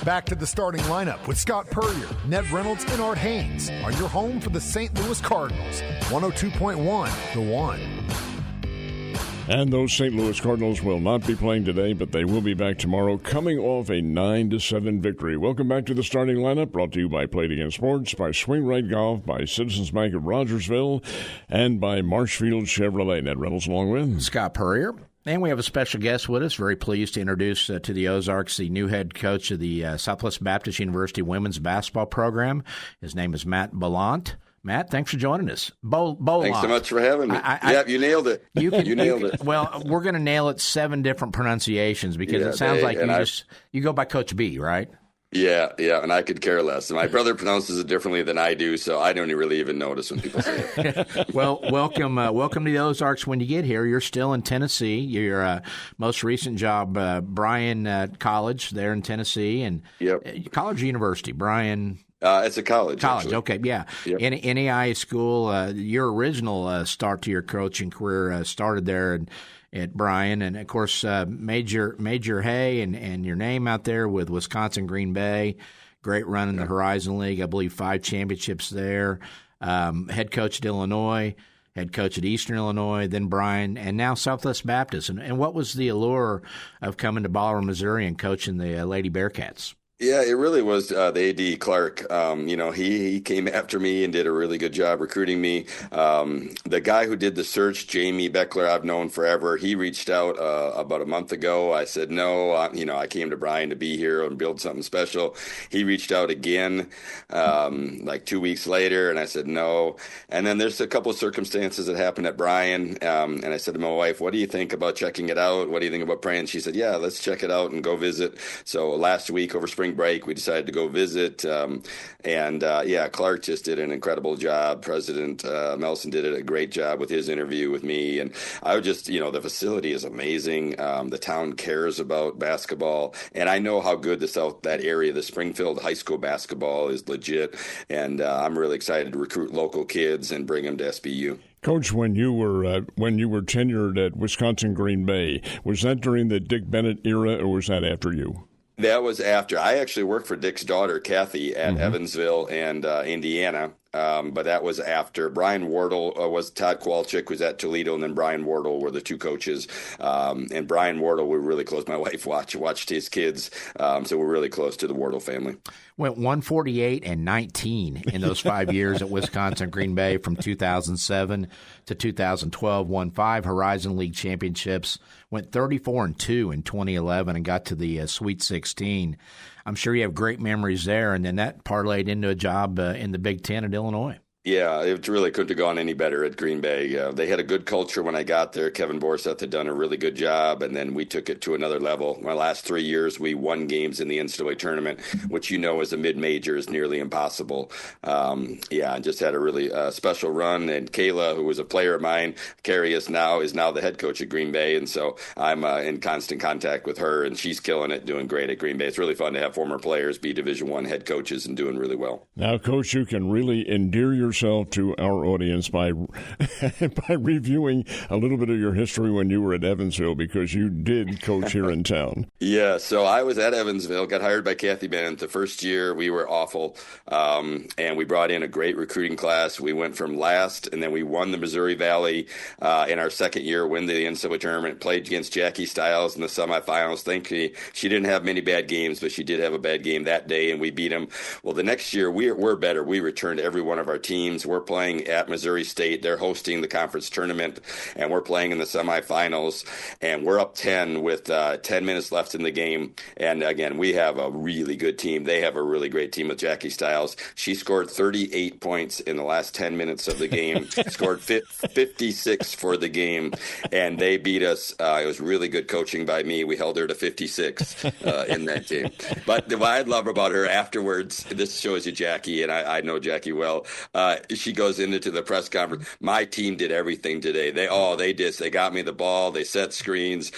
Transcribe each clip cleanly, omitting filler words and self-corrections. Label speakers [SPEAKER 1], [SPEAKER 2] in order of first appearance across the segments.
[SPEAKER 1] Back to the starting lineup with Scott Purrier, Ned Reynolds, and Art Haynes on your home for the St. Louis Cardinals. 102.1 The One.
[SPEAKER 2] And those St. Louis Cardinals will not be playing today, but they will be back tomorrow, coming off a 9-7 victory. Welcome back to the starting lineup, brought to you by Play It Again Sports, by Swing Right Golf, by Citizens Bank of Rogersville, and by Marshfield Chevrolet. Ned Reynolds along with
[SPEAKER 3] Scott Purrier. And we have a special guest with us. Very pleased to introduce to the Ozarks the new head coach of the Southwest Baptist University women's basketball program. His name is Matt Bollant. Matt, thanks for joining us. Bollant.
[SPEAKER 4] Thanks so much for having me. Yep, you nailed it. You nailed it.
[SPEAKER 3] Well, we're going to nail it 7 different pronunciations because it sounds like you go by Coach B, right?
[SPEAKER 4] Yeah, and I could care less. My brother pronounces it differently than I do, so I don't really even notice when people say it.
[SPEAKER 3] Well, welcome to the Ozarks. When you get here, you're still in Tennessee. Your most recent job, Bryan College, there in Tennessee, and college or university, Bryan.
[SPEAKER 4] It's a college.
[SPEAKER 3] College,
[SPEAKER 4] actually.
[SPEAKER 3] Okay, yeah.
[SPEAKER 4] Yep.
[SPEAKER 3] NAIA school. Your original start to your coaching career started there at Bryan, and of course, Major Hay and your name out there with Wisconsin Green Bay. Great run in the Horizon League. I believe 5 championships there. Head coach at Illinois, head coach at Eastern Illinois, then Bryan, and now Southwest Baptist. And what was the allure of coming to Bolivar, Missouri, and coaching the Lady Bearcats?
[SPEAKER 4] Yeah, it really was the AD Clark. He came after me and did a really good job recruiting me. The guy who did the search, Jamie Beckler, I've known forever. He reached out about a month ago. I said no. I came to Bryan to be here and build something special. He reached out again like 2 weeks later, and I said no. And then there's a couple of circumstances that happened at Bryan, and I said to my wife, "What do you think about checking it out? What do you think about praying?" She said, "Yeah, let's check it out and go visit." So last week over spring break, we decided to go visit, Clark just did an incredible job. President Melson did a great job with his interview with me, and I would just, the facility is amazing. The town cares about basketball, and I know how good that area, the Springfield high school basketball is legit, and I'm really excited to recruit local kids and bring them to SBU.
[SPEAKER 2] Coach, when you were tenured at Wisconsin Green Bay, was that during the Dick Bennett era, or was that after you?
[SPEAKER 4] That was after. I actually worked for Dick's daughter, Kathy, at Evansville and Indiana. But that was after. Brian Wardle was Todd Kowalczyk was at Toledo, and then Brian Wardle were the 2 coaches. And Brian Wardle, we're really close. My wife watched his kids, so we're really close to the Wardle family.
[SPEAKER 3] Went 148-19 in those 5 years at Wisconsin Green Bay from 2007 to 2012. Won 5 Horizon League championships. Went 34-2 in 2011 and got to the Sweet 16. I'm sure you have great memories there, and then that parlayed into a job in the Big Ten at Illinois.
[SPEAKER 4] Yeah, it really couldn't have gone any better at Green Bay. They had a good culture when I got there. Kevin Borseth had done a really good job, and then we took it to another level. My last 3 years, we won games in the NCAA tournament, which as a mid-major is nearly impossible. And just had a really special run. And Kayla, who was a player of mine, Carrie is now the head coach at Green Bay, and so I'm in constant contact with her, and she's killing it, doing great at Green Bay. It's really fun to have former players be Division I head coaches and doing really well.
[SPEAKER 2] Now, Coach, you can really endear yourself to our audience by reviewing a little bit of your history when you were at Evansville, because you did coach here in town.
[SPEAKER 4] Yeah, so I was at Evansville, got hired by Kathy Bennett. The first year we were awful, and we brought in a great recruiting class. We went from last, and then we won the Missouri Valley in our second year, win the NCAA tournament, played against Jackie Stiles in the semifinals. Thankfully, she didn't have many bad games, but she did have a bad game that day, and we beat them. Well, the next year we're better. We returned every one of our teams. We're playing at Missouri State. They're hosting the conference tournament, and we're playing in the semifinals, and we're up 10 with 10 minutes left in the game. And again, we have a really good team. They have a really great team with Jackie Stiles. She scored 38 points in the last 10 minutes of the game, scored 56 for the game, and they beat us. It was really good coaching by me. We held her to 56 in that game. But what I love about her afterwards, this shows you Jackie, and I know Jackie well, she goes into the press conference. My team did everything today. They got me the ball. They set screens.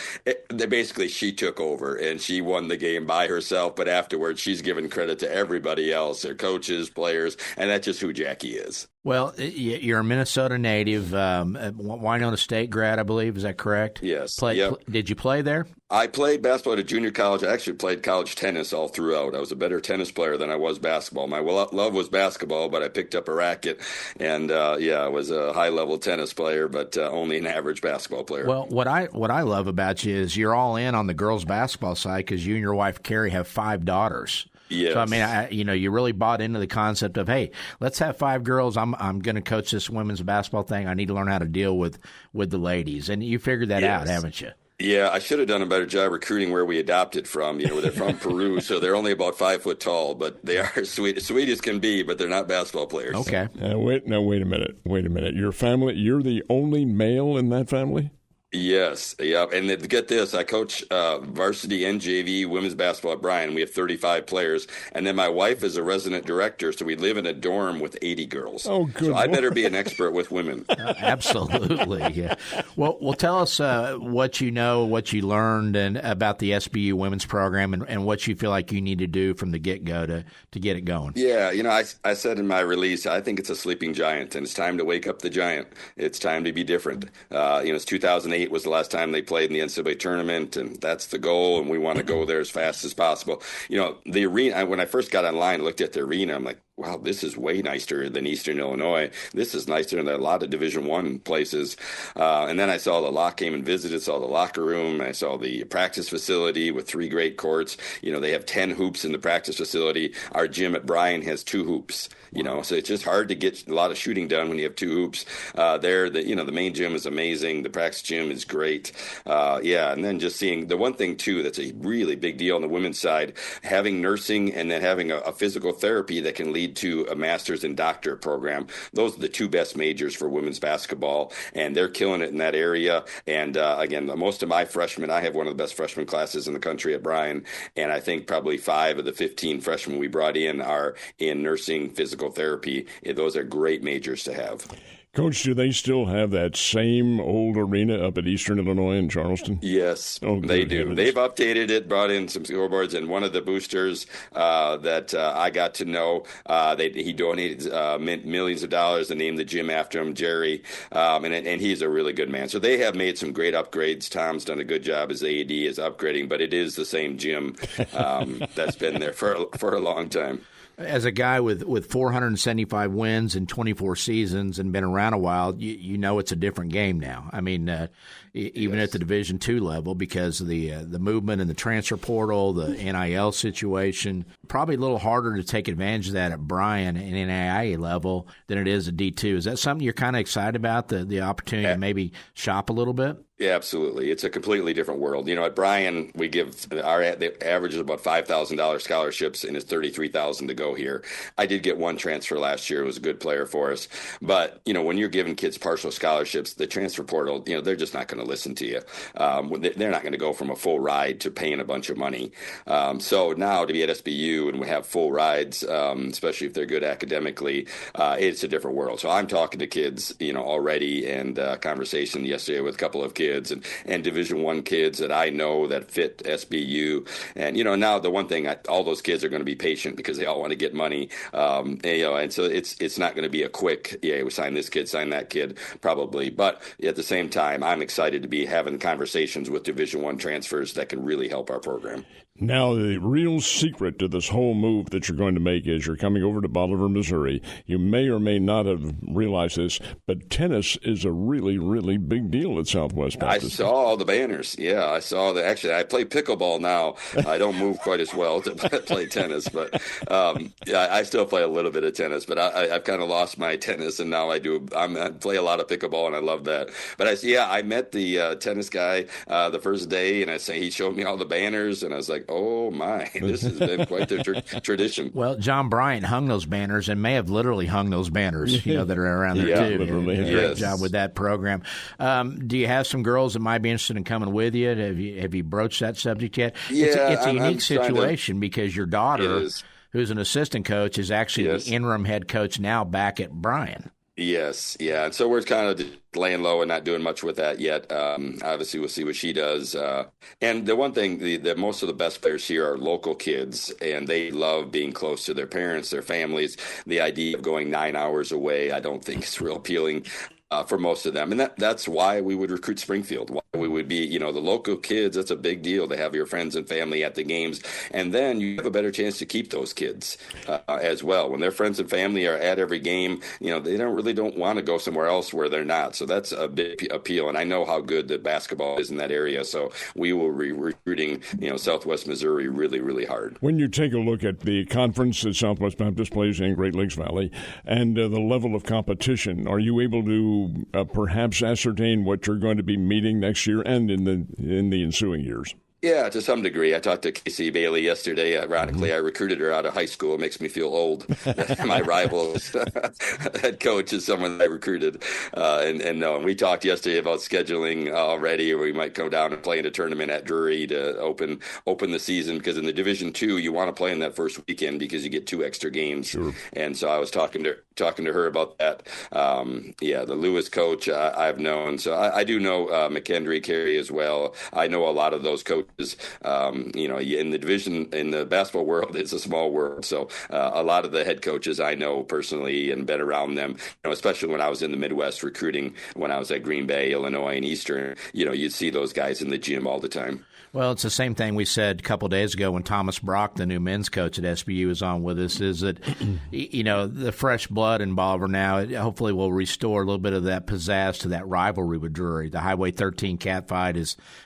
[SPEAKER 4] She took over and she won the game by herself. But afterwards, she's given credit to everybody else, their coaches, players, and that's just who Jackie is.
[SPEAKER 3] Well, you're a Minnesota native, Winona State grad, I believe. Is that correct?
[SPEAKER 4] Yes.
[SPEAKER 3] Did you play there?
[SPEAKER 4] I played basketball at a junior college. I actually played college tennis all throughout. I was a better tennis player than I was basketball. My love was basketball, but I picked up a racket, and I was a high-level tennis player, but only an average basketball player.
[SPEAKER 3] Well, what I love about you is you're all in on the girls' basketball side because you and your wife, Carrie, have 5 daughters.
[SPEAKER 4] Yes.
[SPEAKER 3] So, I mean, you really bought into the concept of, hey, let's have 5 girls. I'm going to coach this women's basketball thing. I need to learn how to deal with the ladies. And you figured that out, haven't you?
[SPEAKER 4] Yeah, I should have done a better job recruiting where we adopted from. They're from Peru, so they're only about 5 foot tall, but they are sweet as can be, but they're not basketball players.
[SPEAKER 3] Okay.
[SPEAKER 2] Wait a minute. Your family, you're the only male in that family?
[SPEAKER 4] Yes, yeah, and get this, I coach varsity and JV women's basketball at Bryan. We have 35 players, and then my wife is a resident director, so we live in a dorm with 80 girls.
[SPEAKER 2] Oh, good.
[SPEAKER 4] So I better be an expert with women.
[SPEAKER 3] Absolutely, yeah. Well, tell us what you know, what you learned, and about the SBU women's program, and what you feel like you need to do from the get-go to get it going.
[SPEAKER 4] Yeah, I said in my release, I think it's a sleeping giant, and it's time to wake up the giant. It's time to be different. It's 2008 was the last time they played in the NCAA tournament, and that's the goal, and we want to go there as fast as possible. The arena, when I first got online, looked at the arena, I'm like, wow, this is way nicer than Eastern Illinois. This is nicer than a lot of Division I places. And then I came and visited, saw the locker room. I saw the practice facility with 3 great courts. They have 10 hoops in the practice facility. Our gym at Bryan has 2 hoops. So it's just hard to get a lot of shooting done when you have 2 hoops. The main gym is amazing. The practice gym is great. And then just seeing the one thing too that's a really big deal on the women's side, having nursing and then having a physical therapy that can lead to a master's and doctorate program. Those are the 2 best majors for women's basketball, and they're killing it in that area. And again, most of my freshmen, I have one of the best freshman classes in the country at Bryan, and I think probably 5 of the 15 freshmen we brought in are in nursing, physical therapy. Those are great majors to have.
[SPEAKER 2] Coach, do they still have that same old arena up at Eastern Illinois in Charleston?
[SPEAKER 4] Yes, they do.
[SPEAKER 2] Heavens.
[SPEAKER 4] They've updated it, brought in some scoreboards, and one of the boosters that I got to know, he donated millions of dollars and named the gym after him, Jerry, and he's a really good man. So they have made some great upgrades. Tom's done a good job as AD is upgrading, but it is the same gym that's been there for a long time.
[SPEAKER 3] As a guy with 475 wins in 24 seasons and been around a while, you know it's a different game now. I mean, even at the Division II level, because of the movement and the transfer portal, the NIL situation, probably a little harder to take advantage of that at Bryan and NAIA level than it is at D2. Is that something you're kind of excited about, the opportunity to maybe shop a little bit?
[SPEAKER 4] Yeah, absolutely. It's a completely different world. At Bryan, we give the average is about $5,000 scholarships, and it's $33,000 to go here. I did get one transfer last year; it was a good player for us. But when you're giving kids partial scholarships, the transfer portal, they're just not going to listen to you. They're not going to go from a full ride to paying a bunch of money. So now to be at SBU and we have full rides, especially if they're good academically, it's a different world. So I'm talking to kids, already, and conversation yesterday with a couple of kids. And Division I kids that I know that fit SBU. And, now the one thing, all those kids are going to be patient because they all want to get money. And so it's not going to be a quick, we sign this kid, sign that kid, probably. But at the same time, I'm excited to be having conversations with Division I transfers that can really help our program.
[SPEAKER 2] Now, the real secret to this whole move that you're going to make is you're coming over to Bolivar, Missouri. You may or may not have realized this, but tennis is a really, really big deal at Southwest Baptist.
[SPEAKER 4] I saw all the banners. Yeah, I saw that. Actually, I play pickleball now. I don't move quite as well to play tennis, but I still play a little bit of tennis. But I've kind of lost my tennis, and now I play a lot of pickleball, and I love that. But I met the tennis guy the first day, and he showed me all the banners, and I was like, oh my, this has been quite the tradition.
[SPEAKER 3] Well, John Bryant hung those banners and may have literally hung those banners, that are around there too.
[SPEAKER 2] Literally.
[SPEAKER 3] Did a great job with that program. Do you have some girls that might be interested in coming with you? Have you broached that subject yet?
[SPEAKER 4] Yeah,
[SPEAKER 3] it's a unique situation because your daughter, who's an assistant coach, is actually the interim head coach now back at Bryan.
[SPEAKER 4] Yes, yeah. And so we're kind of laying low and not doing much with that yet. Obviously, we'll see what she does. And the one thing, the most of the best players here are local kids, and they love being close to their parents, their families. The idea of going 9 hours away, I don't think is real appealing. For most of them. And that's why we would recruit Springfield, why we would be, the local kids. That's a big deal to have your friends and family at the games. And then you have a better chance to keep those kids as well. When their friends and family are at every game, they don't want to go somewhere else where they're not. So that's a big appeal. And I know how good the basketball is in that area. So we will be recruiting, Southwest Missouri really, really hard.
[SPEAKER 2] When you take a look at the conference that Southwest Baptist plays in Great Lakes Valley and the level of competition, are you able to perhaps ascertain what you're going to be meeting next year and in the ensuing years?
[SPEAKER 4] Yeah, to some degree. I talked to Casey Bailey yesterday. Ironically, I recruited her out of high school. It makes me feel old. My rival head coach is someone that I recruited. And we talked yesterday about scheduling already. We might come down and play in a tournament at Drury to open the season, because in the Division II, you want to play in that first weekend because you get 2 extra games.
[SPEAKER 2] Sure.
[SPEAKER 4] And so I was talking to her about that. The Lewis coach I've known. So I do know McKendry, Carey as well. I know a lot of those coaches. In the division, in the basketball world, it's a small world. So a lot of the head coaches I know personally and been around them, especially when I was in the Midwest recruiting, when I was at Green Bay, Illinois, and Eastern, you'd see those guys in the gym all the time.
[SPEAKER 3] Well, it's the same thing we said a couple of days ago when Thomas Brock, the new men's coach at SBU, is on with us, is that, the fresh blood in Bolivar now hopefully will restore a little bit of that pizzazz to that rivalry with Drury. The Highway 13 catfight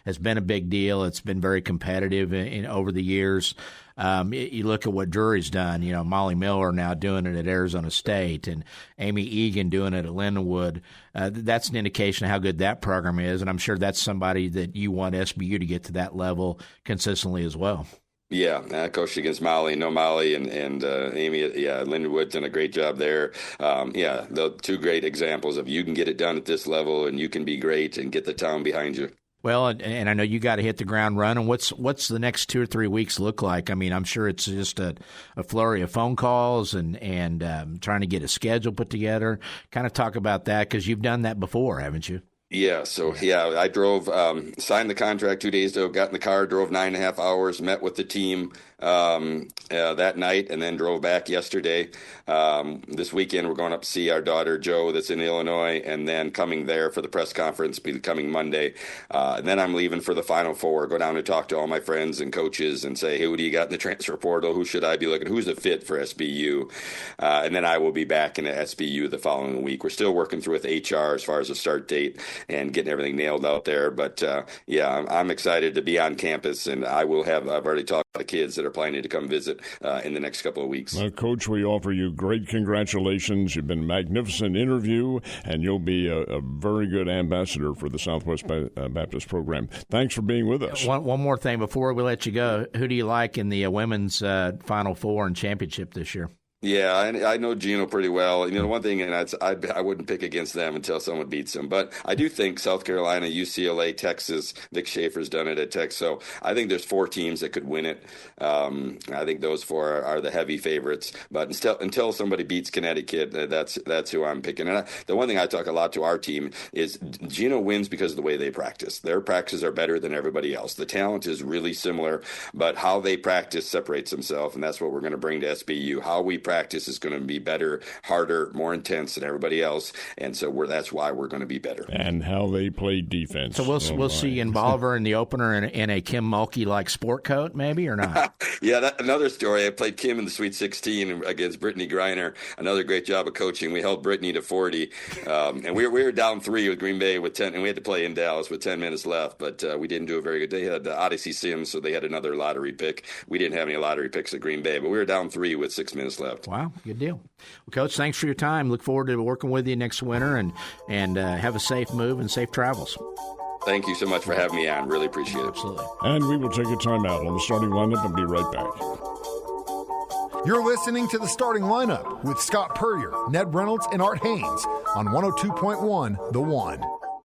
[SPEAKER 3] has been a big deal. It's been very competitive over the years. You look at what Drury's done, Molly Miller now doing it at Arizona State and Amy Egan doing it at Lindenwood. That's an indication of how good that program is, and I'm sure that's somebody that you want SBU to get to that level consistently as well.
[SPEAKER 4] Yeah, I coached against Molly. No, Molly and Amy. Yeah, Lindenwood's done a great job there. The 2 great examples of you can get it done at this level and you can be great and get the town behind you.
[SPEAKER 3] Well, and I know you got to hit the ground running. What's the next 2 or 3 weeks look like? I mean, I'm sure it's just a flurry of phone calls and trying to get a schedule put together. Kind of talk about that, because you've done that before, haven't you?
[SPEAKER 4] Yeah, I drove, signed the contract 2 days ago, got in the car, drove 9.5 hours, met with the team that night, and then drove back yesterday. This weekend, we're going up to see our daughter, Joe, that's in Illinois, and then coming there for the press conference, be coming Monday. And then I'm leaving for the Final Four, go down and talk to all my friends and coaches and say, hey, who do you got in the transfer portal? Who should I be looking? Who's a fit for SBU? And then I will be back in the SBU the following week. We're still working through with HR as far as the start date and getting everything nailed out there. But I'm excited to be on campus, and I've already talked to the kids that are planning to come visit in the next couple of weeks.
[SPEAKER 2] Coach, we offer you great congratulations. You've been a magnificent interview, and you'll be a very good ambassador for the Southwest Baptist program. Thanks for being with us.
[SPEAKER 3] One more thing before we let you go. Who do you like in the women's Final Four and championship this year?
[SPEAKER 4] Yeah, I know Gino pretty well. One thing, and I wouldn't pick against them until someone beats them. But I do think South Carolina, UCLA, Texas, Vic Schaefer's done it at Texas. So I think there's 4 teams that could win it. I think those 4 are the heavy favorites. But until somebody beats Connecticut, that's who I'm picking. And the one thing I talk a lot to our team is Gino wins because of the way they practice. Their practices are better than everybody else. The talent is really similar, but how they practice separates themselves, and that's what we're going to bring to SBU. How we practice is going to be better, harder, more intense than everybody else, and so that's why we're going to be better.
[SPEAKER 2] And how they play defense.
[SPEAKER 3] So we'll see you in Bolivar in the opener in a Kim Mulkey-like sport coat, maybe, or not?
[SPEAKER 4] Yeah, another story. I played Kim in the Sweet 16 against Brittany Griner. Another great job of coaching. We held Brittany to 40, and we were down 3 with Green Bay with 10, and we had to play in Dallas with 10 minutes left, but we didn't do a very good. They had Odyssey Sims, so they had another lottery pick. We didn't have any lottery picks at Green Bay, but we were down 3 with 6 minutes left.
[SPEAKER 3] Wow, good deal. Well, Coach, thanks for your time. Look forward to working with you next winter, and have a safe move and safe travels.
[SPEAKER 4] Thank you so much for having me on. Really appreciate it.
[SPEAKER 3] Absolutely.
[SPEAKER 2] And we will take a timeout on the starting lineup and be right back.
[SPEAKER 1] You're listening to the starting lineup with Scott Purrier, Ned Reynolds, and Art Haynes on 102.1 The One.